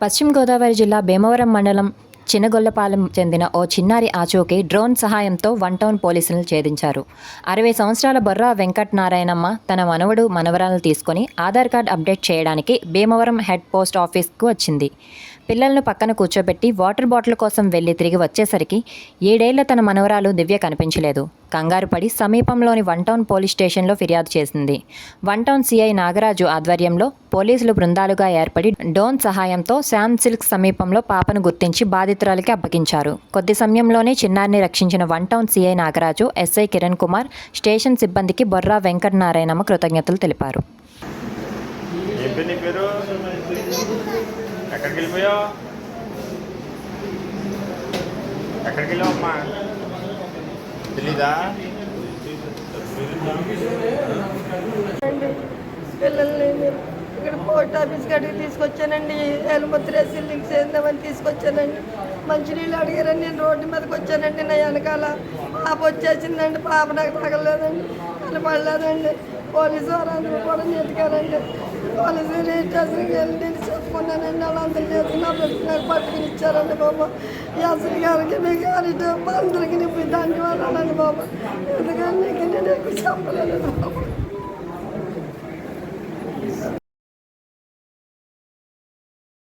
పశ్చిమ గోదావరి జిల్లా భీమవరం మండలం చినగొల్లపాలెం చెందిన ఓ చిన్నారి ఆచూకీ డ్రోన్ సహాయంతో వన్ టౌన్ పోలీసులు ఛేదించారు. 60 సంవత్సరాల బొర్రా వెంకట్ నారాయణమ్మ తన మనవడు మనవరాలను తీసుకుని ఆధార్ కార్డు అప్డేట్ చేయడానికి భీమవరం హెడ్ పోస్ట్ ఆఫీస్కు వచ్చింది. పిల్లలను పక్కన కూర్చోబెట్టి వాటర్ బాటిల్ కోసం వెళ్లి తిరిగి వచ్చేసరికి 7 ఏళ్ల తన మనవరాలు దివ్య కనిపించలేదు. కంగారు పడి సమీపంలోని వన్ టౌన్ పోలీస్ స్టేషన్లో ఫిర్యాదు చేసింది. వన్ టౌన్ సిఐ నాగరాజు ఆధ్వర్యంలో పోలీసులు బృందాలుగా ఏర్పడి డ్రోన్ సహాయంతో శామ్ సిల్క్ సమీపంలో పాపను గుర్తించి బాధితురాలికి అప్పగించారు. కొద్ది సమయంలోనే చిన్నారిని రక్షించిన one town CI Nagaraju, SI Kiran Kumar, station సిబ్బందికి బొర్రా వెంకట నారాయణమ్మ కృతజ్ఞతలు తెలిపారు. ఎక్కడికి వెళ్ళిపోయావు? ఎక్కడికి వెళ్ళావమ్మా? తెలీదా? పిల్లల్ని ఇక్కడ పోస్ట్ ఆఫీస్ కాడికి తీసుకొచ్చానండి. ఎలుముద్ర సిల్లింగ్ చేద్దామని తీసుకొచ్చానండి. మంచినీళ్ళు అడిగారని నేను రోడ్డు మీదకి వచ్చానండి. నా వెనకాల పాప వచ్చేసిందండి. పాప నాకు తగలేదండి, కనపడలేదండి. పోలీసు వారందరూ కూడా ఎతికారండి. పోలీసు స్టేషన్కి వెళ్ళి నేను చెప్పుకున్నానండి. వాళ్ళందరూ చేసి నా పెట్టుకున్నారు, పట్టుకుని ఇచ్చారండి బాబు. ఎస్ఐ గారికి మీకు అందరికీ నువ్వు ధన్యవాదాలండి బాబు. ఎందుకంటే నేను ఎక్కువ చెప్పలేదు బాబు.